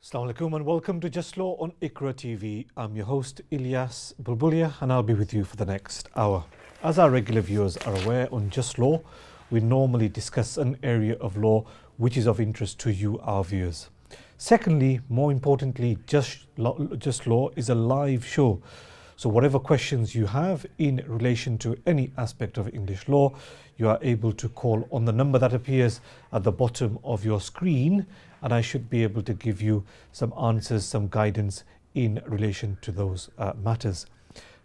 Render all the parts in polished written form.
Assalamu alaikum and welcome to Just Law on IQRA TV. I'm your host Ilyas Bulbulia and I'll be with you for the next hour. As our regular viewers are aware, on Just Law we normally discuss an area of law which is of interest to you, our viewers. Secondly, more importantly, Just Law is a live show. So whatever questions you have in relation to any aspect of English law, you are able to call on the number that appears at the bottom of your screen, and I should be able to give you some answers, some guidance in relation to those matters.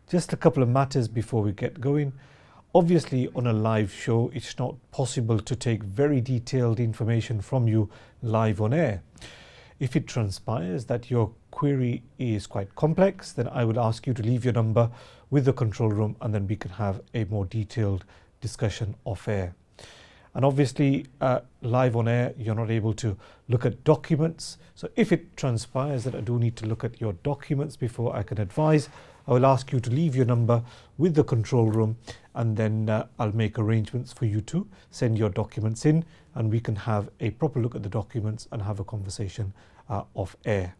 Just a couple of matters before we get going. Obviously, on a live show, it's not possible to take very detailed information from you live on air. If it transpires that your query is quite complex, then I would ask you to leave your number with the control room and then we can have a more detailed discussion off air. And obviously, live on air, you're not able to look at documents. So if it transpires that I do need to look at your documents before I can advise, I will ask you to leave your number with the control room and then I'll make arrangements for you to send your documents in and we can have a proper look at the documents and have a conversation off air.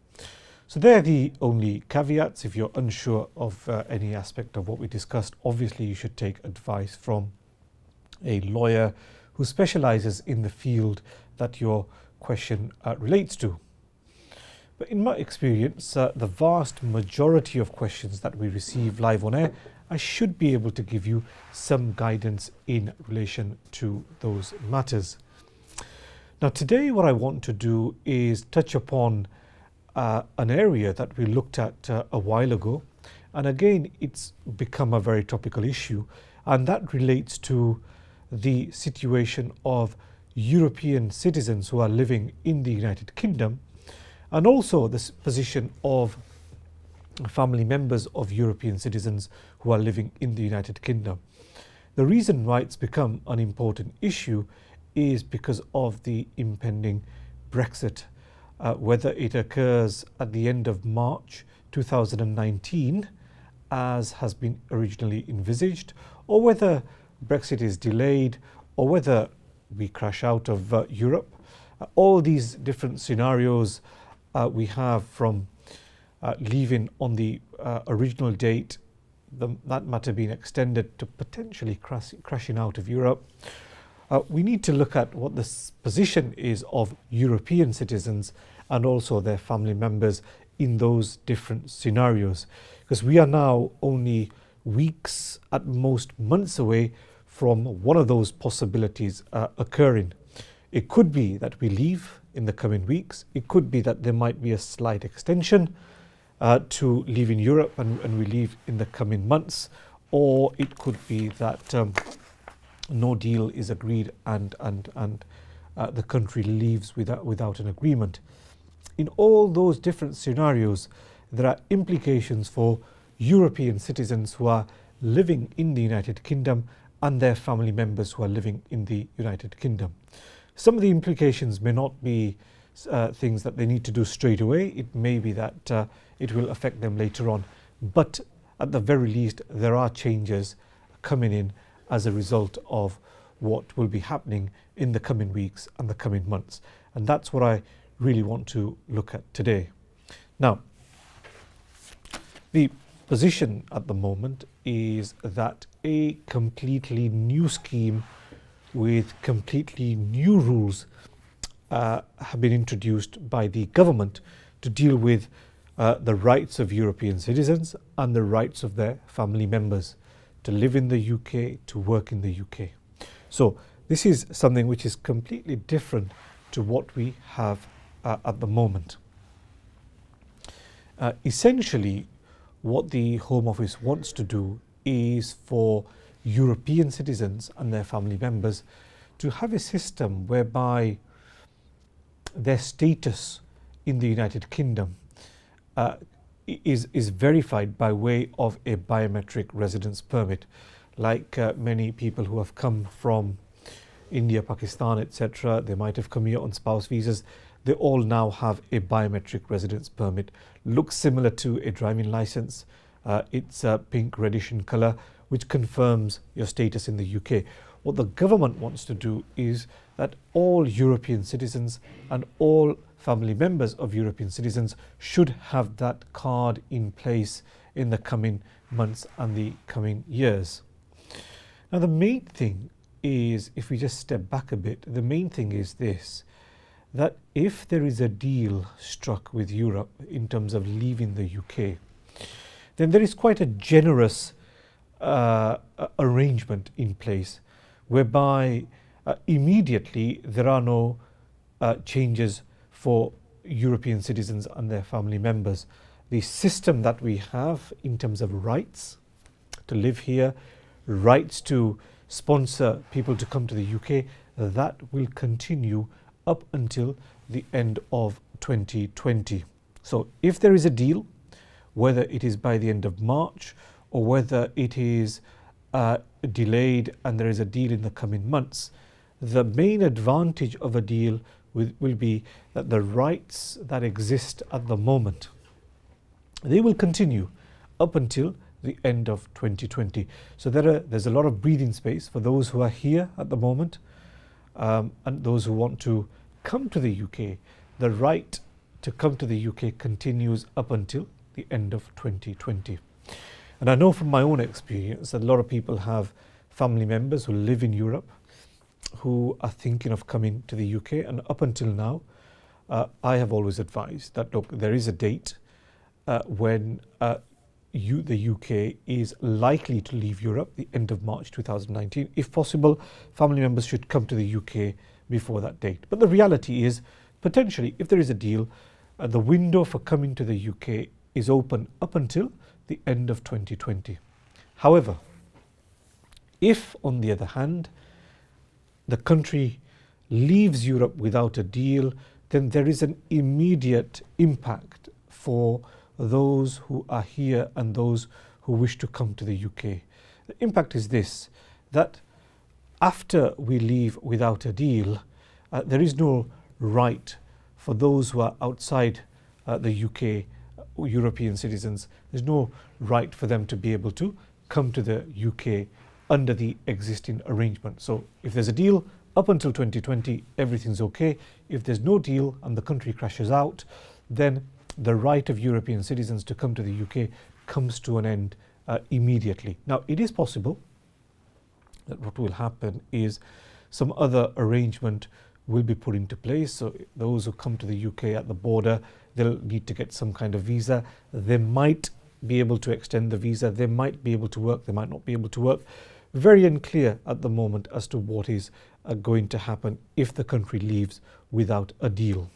So they're the only caveats. If you're unsure of any aspect of what we discussed, obviously you should take advice from a lawyer who specializes in the field that your question relates to. But in my experience, the vast majority of questions that we receive live on air, I should be able to give you some guidance in relation to those matters. Now today what I want to do is touch upon an area that we looked at a while ago, and again it's become a very topical issue, and that relates to the situation of European citizens who are living in the United Kingdom, and also the position of family members of European citizens who are living in the United Kingdom. The reason why it's become an important issue is because of the impending Brexit, whether it occurs at the end of March 2019 as has been originally envisaged, or whether Brexit is delayed, or whether we crash out of Europe. All these different scenarios we have, from leaving on the original date, that matter being extended to potentially crashing out of Europe. We need to look at what the position is of European citizens and also their family members in those different scenarios, because we are now only weeks, at most months away from one of those possibilities occurring. It could be that we leave in the coming weeks. It could be that there might be a slight extension to leaving Europe and we leave in the coming months, or it could be that no deal is agreed and the country leaves without an agreement. In all those different scenarios, there are implications for European citizens who are living in the United Kingdom and their family members who are living in the United Kingdom. Some of the implications may not be things that they need to do straight away. It may be that it will affect them later on, but at the very least there are changes coming in as a result of what will be happening in the coming weeks and the coming months, and that's what I really want to look at today. Now, the position at the moment is that a completely new scheme with completely new rules have been introduced by the government to deal with the rights of European citizens and the rights of their family members to live in the UK, to work in the UK. So this is something which is completely different to what we have at the moment. Essentially, what the Home Office wants to do is for European citizens and their family members to have a system whereby their status in the United Kingdom is verified by way of a biometric residence permit. Like many people who have come from India, Pakistan, etc., they might have come here on spouse visas. They all now have a biometric residence permit. Looks similar to a driving license. It's pink reddish in colour, which confirms your status in the UK. What the government wants to do is that all European citizens and all family members of European citizens should have that card in place in the coming months and the coming years. Now the main thing is, if we just step back a bit, the main thing is this, that if there is a deal struck with Europe in terms of leaving the UK, then there is quite a generous arrangement in place whereby immediately there are no changes for European citizens and their family members. The system that we have in terms of rights to live here, rights to sponsor people to come to the UK, that will continue up until the end of 2020. So if there is a deal, whether it is by the end of March or whether it is delayed and there is a deal in the coming months, the main advantage of a deal will be that the rights that exist at the moment, they will continue up until the end of 2020. So there's a lot of breathing space for those who are here at the moment and those who want to come to the UK. The right to come to the UK continues up until the end of 2020. And I know from my own experience that a lot of people have family members who live in Europe who are thinking of coming to the UK, and up until now I have always advised that, look, there is a date when the UK is likely to leave Europe, the end of March 2019. If possible, family members should come to the UK before that date. But the reality is, potentially, if there is a deal, the window for coming to the UK is open up until the end of 2020. However, if, on the other hand, the country leaves Europe without a deal, then there is an immediate impact for those who are here and those who wish to come to the UK. The impact is this, that after we leave without a deal, there is no right for those who are outside the UK, European citizens, there's no right for them to be able to come to the UK under the existing arrangement. So if there's a deal up until 2020, everything's okay. If there's no deal and the country crashes out, then the right of European citizens to come to the UK comes to an end immediately. Now, it is possible that what will happen is some other arrangement will be put into place. So those who come to the UK at the border, they'll need to get some kind of visa. They might be able to extend the visa. They might be able to work. They might not be able to work. Very unclear at the moment as to what is going to happen if the country leaves without a deal.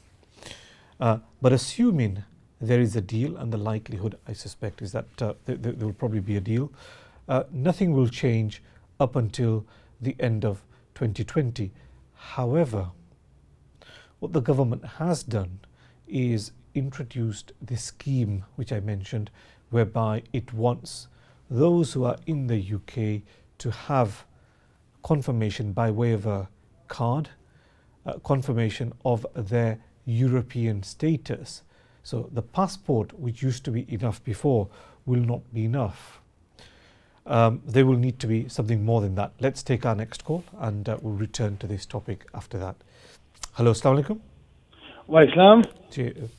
But assuming there is a deal, and the likelihood, I suspect, is that there will probably be a deal, nothing will change up until the end of 2020. However, what the government has done is introduced this scheme which I mentioned, whereby it wants those who are in the UK to have confirmation by way of a card, confirmation of their European status. So the passport, which used to be enough before, will not be enough. There will need to be something more than that. Let's take our next call and we'll return to this topic after that. Hello, Assalamu alaikum. Wa Islam.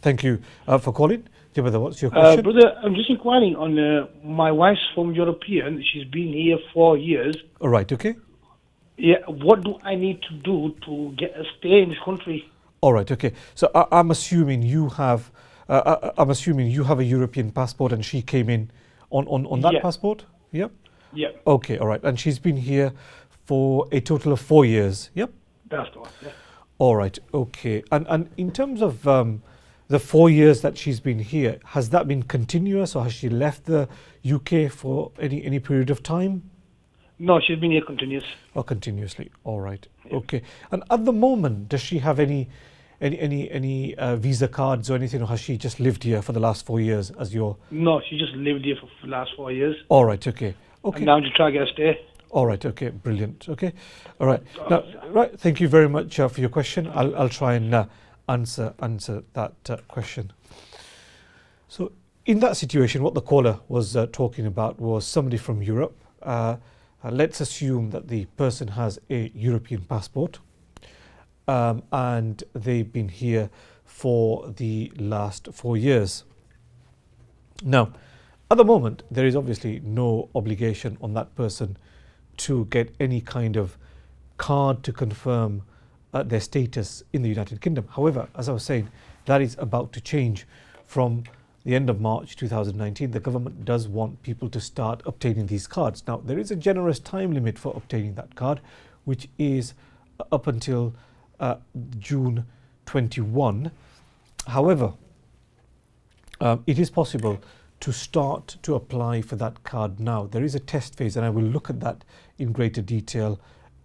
Thank you for calling. Brother, what's your question? Brother, I'm just inquiring on my wife's from European. She's been here 4 years. All right, okay. Yeah, what do I need to do to get a stay in this country? All right, okay. So I'm assuming you have a European passport, and she came in on that passport. Yep. Yep. Okay, all right. And she's been here for a total of 4 years. Yep. That's the one. Yeah. All right, okay. And in terms of the 4 years that she's been here, has that been continuous, or has she left the UK for any period of time? No, she's been here continuous. Oh, continuously. All right. Yeah. Okay. And at the moment, does she have any visa cards or anything, or has she just lived here for the last 4 years as your? No, she just lived here for the last 4 years. All right. Okay. Okay. And now to try to get a stay. All right. Okay. Brilliant. Okay. All right. Now, right. Thank you very much for your question. I'll try and answer that question. So, in that situation, what the caller was talking about was somebody from Europe. Let's assume that the person has a European passport, and they've been here for the last 4 years. Now, at the moment, there is obviously no obligation on that person to get any kind of card to confirm their status in the United Kingdom. However, as I was saying, that is about to change from the end of March 2019. The government does want people to start obtaining these cards. Now, there is a generous time limit for obtaining that card, which is up until June 21. However, it is possible to start to apply for that card now. There is a test phase, and I will look at that in greater detail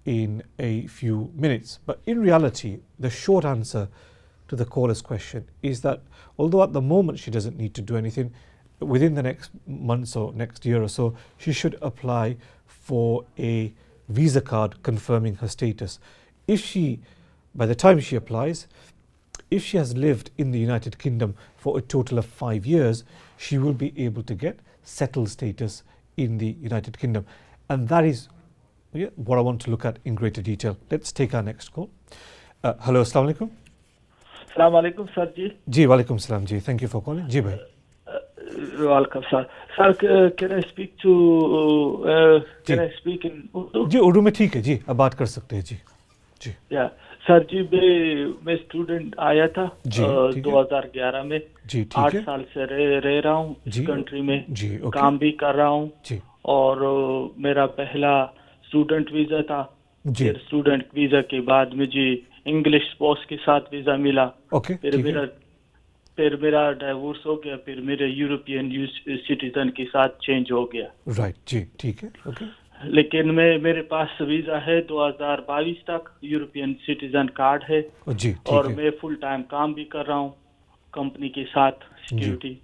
in a few minutes. But in reality, the short answer to the caller's question is that although at the moment she doesn't need to do anything, within the next months or next year or so, she should apply for a visa card confirming her status. If she, by the time she applies, if she has lived in the United Kingdom for a total of 5 years, she will be able to get settled status in the United Kingdom. And that is what I want to look at in greater detail. Let's take our next call. Hello, Assalamu alaikum. Assalamu alaikum, sir ji. Ji, walaikum salam ji. Thank you for calling. Ji, bhai. Welcome, sir. Sir, can I speak to? Can I speak in Urdu? जी उर्दू में ठीक है जी, अब बात कर सकते हैं जी. जी. Yeah, sir जी मैं student आया था जी, ठीक है. 2011 में. जी, ठीक 8 है. साल से रह रहा हूँ इस जी, कंट्री में. जी, ओके. काम भी कर रहा हूँ. जी. और मेरा पहला स्टूडेंट वीजा था. जी. फिर स्टूडेंट वीजा के बाद मुझे इंग्लिश स्पोर्ट्स के साथ वीजा मिला. ओके. फिर मेरा डाइवोर्स हो गया. फिर मेरे यूरोपियन सिटीजन के साथ चेंज हो गया. राइट जी, ठीक है. ओके. लेकिन मेरे पास वीजा है 2022 तक. यूरोपियन सिटीजन कार्ड है. जी, ठीक और है. मैं फुल टाइम काम भी कर रहा हूँ कंपनी के साथ सिक्योरिटी.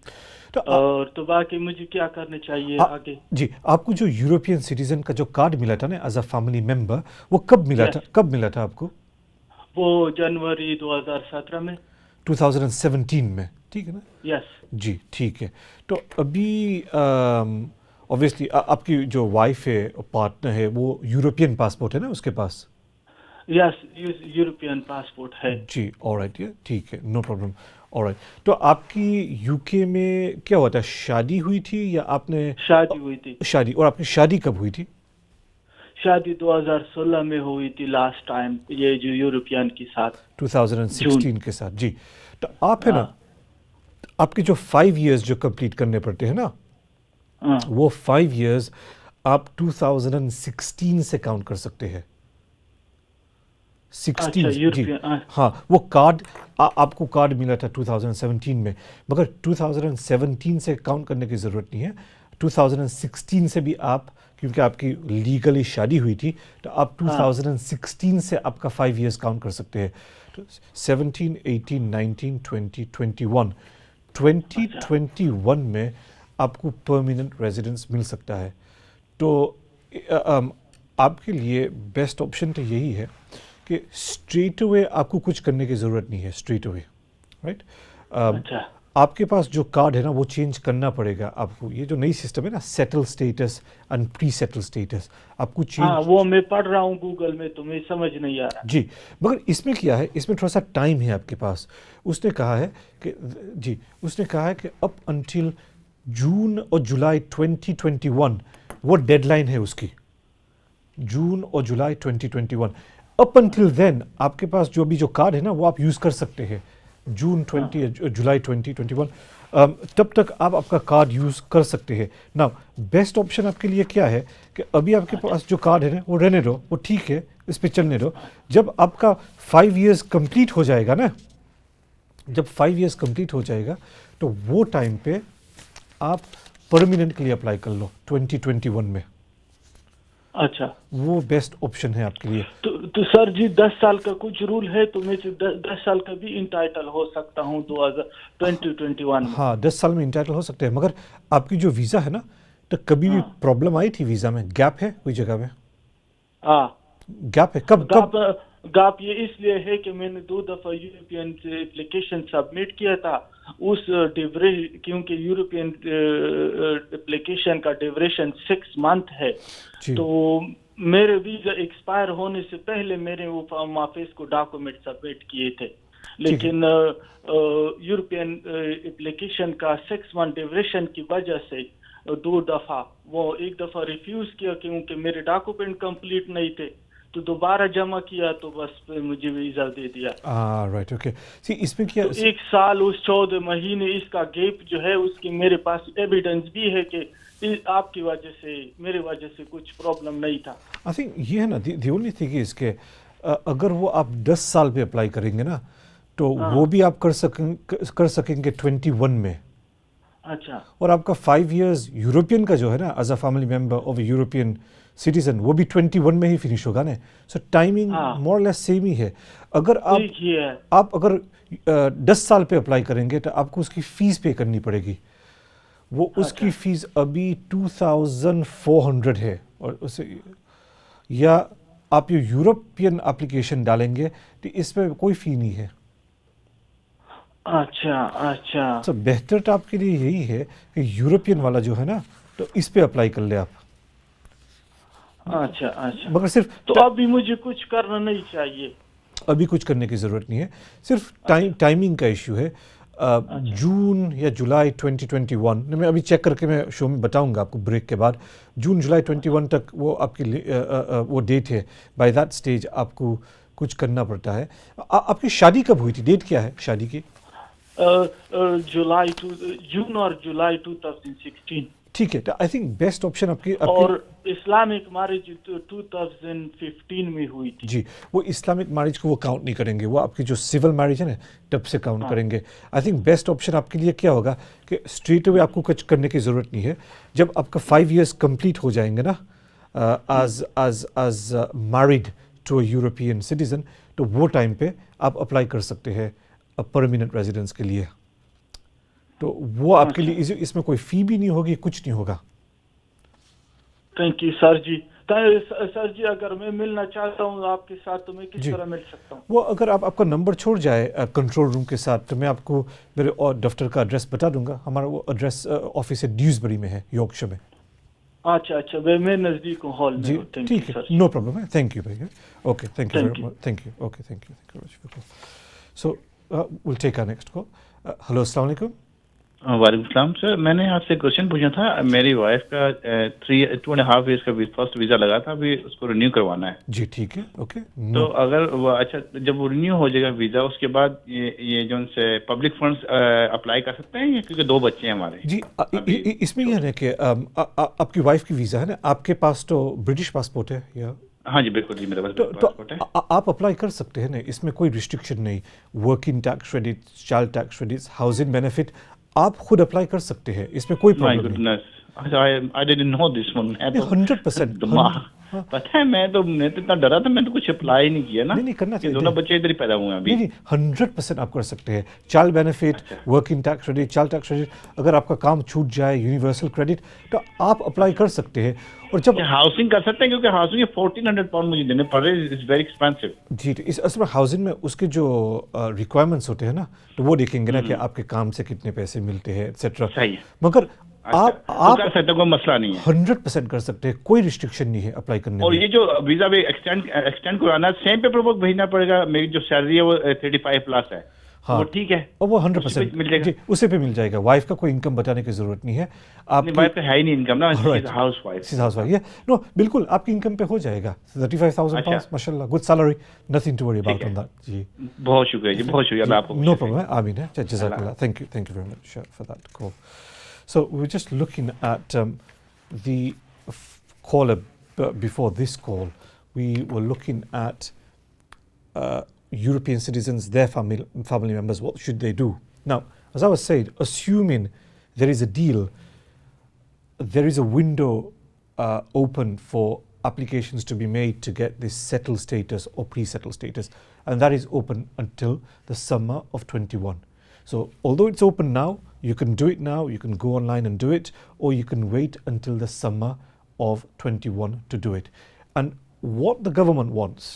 तो तो बाकी मुझे क्या करना चाहिए आगे? जी, आपको जो यूरोपियन सिटीजन का जो कार्ड मिला था ना एज अ फैमिली मेंबर, वो कब मिला था? कब मिला था आपको? वो जनवरी 2017 में. 2017 में, ठीक है ना? यस जी, ठीक है. तो अभी ऑब्वियसली आपकी जो वाइफ है, पार्टनर है, वो यूरोपियन पासपोर्ट है ना उसके पास? यस, यूरोपियन पासपोर्ट है. जी, ऑलराइट, ये ठीक है, नो प्रॉब्लम. ऑलराइट. तो आपकी यूके में क्या हुआ था? शादी हुई थी या आपने? शादी हुई थी. शादी. और आपकी शादी कब हुई थी? शादी 2016 में हुई थी लास्ट टाइम, ये जो यूरोपियन के साथ. 2016 के साथ. जी. तो आप है ना, आपके जो 5 इयर्स जो कंप्लीट करने पड़ते हैं ना, वो 5 इयर्स आप 2016 से काउंट कर सकते हैं. 16. जी हाँ, वो कार्ड आपको कार्ड मिला था 2017 में, मगर 2017 से काउंट करने की ज़रूरत नहीं है. 2016 से भी आप, क्योंकि आपकी लीगली शादी हुई थी, तो आप 2016 से आपका 5 इयर्स काउंट कर सकते हैं. तो 17, 18, 19, 20, 21. 2021 में आपको परमानेंट रेजिडेंस मिल सकता है. तो आपके लिए बेस्ट ऑप्शन तो यही है कि स्ट्रेट अवे आपको कुछ करने की ज़रूरत नहीं है. Straight away, right? आपके पास जो कार्ड है ना, वो चेंज करना पड़ेगा आपको. ये जो नई सिस्टम है ना, settle status and pre settle status, आपको चेंज. वो मैं पढ़ रहा हूँ गूगल में, तो मैं समझ नहीं आ रहा. जी, मगर इसमें क्या है, इसमें थोड़ा सा टाइम है आपके पास. उसने कहा है कि जी, उसने कहा है कि अप अंटिल जून और जुलाई 2021 वो डेडलाइन है उसकी. जून और जुलाई 2021. अप अंटिल देन आपके पास जो भी जो कार्ड है ना, वो आप यूज़ कर सकते हैं. जून 20 जुलाई 2021 तब तक आप आपका कार्ड यूज़ कर सकते हैं. नाउ बेस्ट ऑप्शन आपके लिए क्या है कि अभी आपके पास जो कार्ड है ना, वो रहने दो, वो ठीक है, इस पे चलने दो. जब आपका 5 इयर्स कंप्लीट हो जाएगा ना, जब 5 इयर्स कंप्लीट हो जाएगा, तो वो टाइम पे आप परमानेंट के लिए अप्लाई कर लो 2021 में. अच्छा, वो बेस्ट ऑप्शन है आपके लिए. तो सर जी 10 साल का कुछ रूल है, तो मैं 10 साल का भी इंटाइटल हो सकता हूँ 2021 में? हाँ, 10 साल में इंटाइटल हो सकते हैं, मगर आपकी जो वीज़ा है ना, तो कभी भी प्रॉब्लम आई थी वीज़ा में? गैप है कोई जगह में? हाँ, गैप है. कब गैप ये इसलिए है कि मैंने 2 दफ़ा यूरोपियन एप्लीकेशन सबमिट किया था. उस क्योंकि यूरोपियन एप्लीकेशन का ड्यूरेशन 6 मंथ है, तो मेरे वीजा एक्सपायर होने से पहले मेरे वो फॉर्म ऑफिस को डॉक्यूमेंट सबमिट किए थे. لیکن یورپین اپلیکیشن کا 6 month ڈیوریشن کی وجہ سے 2 دفعہ وہ ایک دفعہ ریفیوز کیا کیونکہ میرے ڈاکومنٹ کمپلیٹ نہیں تھے, تو دوبارہ جمع کیا تو بس مجھے ویزا دے دیا. Right, okay. اس میں کیا 1 سال اس 14 مہینے اس کا گیپ جو ہے اس کی میرے پاس ایویڈنس بھی ہے کہ آپ کی وجہ سے میرے وجہ سے کچھ پرابلم نہیں تھا. آئی تھنک یہ ہے نا دی اونلی تھنگ از کہ اگر وہ آپ 10 سال پہ اپلائی کریں گے نا تو وہ بھی آپ کر سکیں گے 21 میں. اچھا. اور آپ کا 5 years یورپین کا جو ہے نا as a family member of a European citizen وہ بھی 21 میں ہی فنش ہوگا نا. سو ٹائمنگ مور لیس سیم ہی ہے. اگر آپ اگر 10 سال پہ اپلائی کریں گے تو آپ کو اس کی فیس پے کرنی پڑے گی. وہ اس کی فیس ابھی 2400 ہے, اور اسے یا آپ یہ یورپین اپلیکیشن ڈالیں گے تو اس پہ کوئی فی نہیں ہے. اچھا. تو بہتر تو آپ کے لیے یہی ہے کہ یورپین والا جو ہے نا تو اس پہ اپلائی کر لیں آپ. اچھا. مگر صرف تو ابھی مجھے کچھ کرنا نہیں چاہیے. ابھی کچھ کرنے کی ضرورت نہیں ہے, صرف ٹائمنگ کا ایشو ہے. جون یا جولائی 2021 میں ابھی چیک کر کے میں شو میں بتاؤں گا آپ کو بریک کے بعد. جون جولائی 21 تک وہ آپ کی وہ ڈیٹ ہے. بائی دیٹ اسٹیج آپ کو کچھ کرنا پڑتا ہے. آپ کی شادی کب ہوئی تھی, ڈیٹ کیا ہے شادی کی؟ جون اور جولائی 2016. ٹھیک ہے, تو آئی تھنک بیسٹ آپشن آپ کی اور اسلامک میرج 2015 میں ہوئی تھی. جی, وہ اسلامک میرج کو وہ کاؤنٹ نہیں کریں گے, وہ آپ کی جو سول میرج ہے نا تب سے کاؤنٹ کریں گے. آئی تھنک بیسٹ آپشن آپ کے لیے کیا ہوگا کہ اسٹریٹ اوے آپ کو کچھ کرنے کی ضرورت نہیں ہے. جب آپ کا 5 years کمپلیٹ ہو جائیں گے نا as married to a European citizen, تو وہ ٹائم پہ آپ اپلائی کر سکتے ہیں پرماننٹ ریزیڈنس کے لیے. تو وہ آپ کے لیے اس میں کوئی فی بھی نہیں ہوگی, کچھ نہیں ہوگا. تھینک یو سر جی. سر جی اگر میں ملنا چاہتا ہوں آپ کے ساتھ تو میں کس طرح مل سکتا ہوں؟ وہ اگر آپ کا نمبر چھوڑ جائے کنٹرول روم کے ساتھ تو میں آپ کو میرے اور دفتر کا ایڈریس بتا دوں گا. ہمارا وہ ایڈریس آفس ہے ڈیوزبری میں ہے, یارکشائر میں. اچھا میں نزدیک ہوں ہال میں. جی ٹھیک ہے, نو پرابلم ہے. تھینک یو بھائی. Okay, thank you very much. Thank you. Okay, thank you. So will take our next call. Hello, السلام علیکم. وعلیکم السلام سر. میں نے آپ سے کوشچن پوچھنا تھا. میری وائف کا 2.5 years کا فرسٹ ویزا لگا تھا, ابھی اس کو رینیو کروانا ہے. جی ٹھیک ہے, اوکے. تو اگر وہ اچھا جب وہ رینیو ہو جائے گا ویزا, اس کے بعد یہ جو ان سے پبلک فنڈس اپلائی کر سکتے ہیں, کیونکہ 2 بچے ہیں ہمارے. جی, اس میں یہ ہے کہ آپ کی وائف کی ویزا ہے نا, آپ کے پاس تو برٹش پاسپورٹ ہے یا؟ ہاں جی بالکل جی, میرے پاس پاسپورٹ ہے. آپ اپلائی کر سکتے ہیں نا, اس میں کوئی ریسٹرکشن نہیں. Working tax credit, child tax credit, housing benefit آپ خود اپلائی کر سکتے ہیں, اس میں کوئی پرابلم نہیں. I didn't know this one. 100%. پتہ ہے میں تو اتنا ڈرا تھا, میں تو کچھ اپلائی نہیں کیا نا. نہیں کرنا چاہیے, 2 بچے ادھر ہی پیدا ہوئے ہیں ابھی. نہیں 100% آپ کر سکتے ہیں. Child benefit, working tax credit, child tax credit, اگر آپ کا کام چھوٹ جائے, یونیورسل کریڈٹ, تو آپ اپلائی کر سکتے ہیں. اور جب ہاؤسنگ کر سکتے ہیں, کیونکہ ہاؤسنگ 1400 پاؤنڈ مجھے دینے پڑ رہے, اٹس ویری ایکسپینسو. جی, اس اصل میں ہاؤسنگ میں اس کے جو ریکوائرمنٹس ہوتے ہیں نا, تو وہ دیکھیں گے نا کہ آپ کے کام سے کتنے پیسے ملتے ہیں ایٹسیٹرا. صحیح. مگر آپ کر سکتے, کوئی مسئلہ نہیں ہے. 100% کر سکتے ہیں, کوئی ریسٹرکشن نہیں ہے اپلائی کرنے میں. اور یہ جو ویزا بھی ایکسٹینڈ کروانا, سیم پیپر ورک بھیجنا پڑے گا. میری جو سیلری ہے وہ 35+ ہے. ہاں ٹھیک ہے, اور وہ 100% مل جائے گا. جی, اسے پہ مل جائے گا. وائف کا کوئی انکم بتانے کی ضرورت نہیں ہے. آپ کی وائف ہے ہی نہیں انکم نا, ہاؤس وائف. نو بالکل آپ کی انکم پہ ہو جائے گا. 35,000 pounds, ماشاء اللہ, good salary, nothing to worry about on that. جی بہت شکریہ جی, بہت شکریہ. اللہ آپ کو نو پرابلم ہے. آمین ہے, جزاک اللہ. Thank you very much for that call. So we're just looking at the caller before this call. We were looking at European citizens, their family members. What should they do? Now, as I was saying, assuming there is a deal, there is a window open for applications to be made to get this settled status or pre-settled status, and that is open until the summer of 21. So although it's open now, you can do it now, you can go online and do it, or you can wait until the summer of 21 to do it. And what the government wants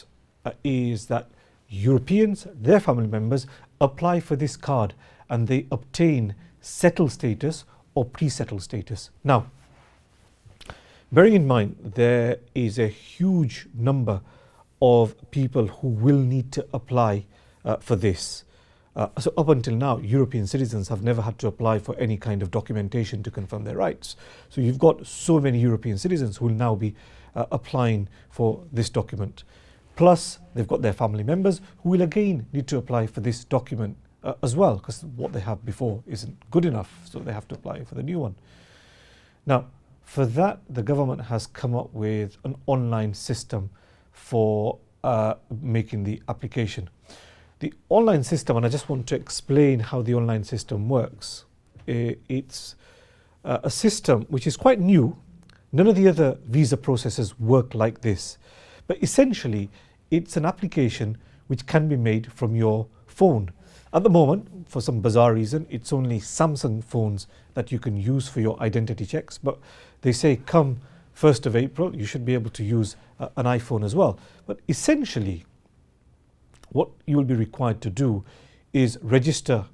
is that Europeans, their family members, apply for this card and they obtain settled status or pre-settled status. Now, bearing in mind there is a huge number of people who will need to apply for this. So up until now, European citizens have never had to apply for any kind of documentation to confirm their rights. So you've got so many European citizens who will now be applying for this document. Plus, they've got their family members who will again need to apply for this document as well, because what they have before isn't good enough, so they have to apply for the new one. Now, for that, the government has come up with an online system for making the application. The online system, and I just want to explain how the online system works. It's a system which is quite new. None of the other visa processes work like this. But essentially, it's an application which can be made from your phone. At the moment, for some bizarre reason, it's only Samsung phones that you can use for your identity checks. But they say come 1st of April, you should be able to use an iPhone as well. But essentially, what you will be required to do is register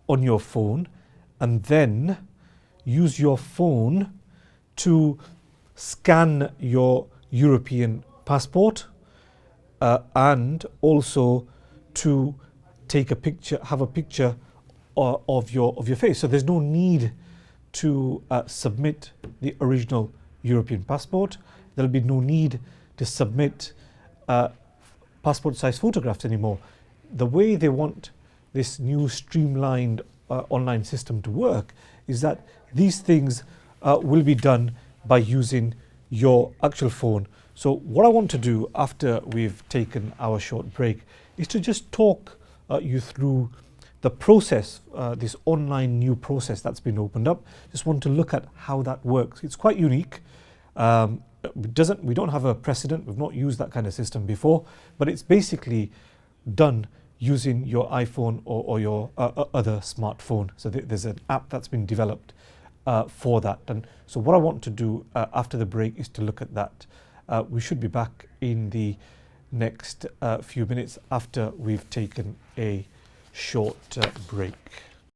on your phone and then use your phone to scan your European passport and also to take a picture, have a picture of your face. So there's no need to submit the original European passport. There'll be no need to submit passport size photographs anymore. The way they want this new streamlined online system to work is that these things will be done by using your actual phone. So what I want to do after we've taken our short break is to just talk you through the process, this online new process that's been opened up. Just want to look at how that works. It's quite unique. We don't have a precedent. We've not used that kind of system before, but it's basically done using your iPhone or your other smartphone. So there's an app that's been developed for that. And so what I want to do after the break is to look at that. We should be back in the next few minutes after we've taken a short break.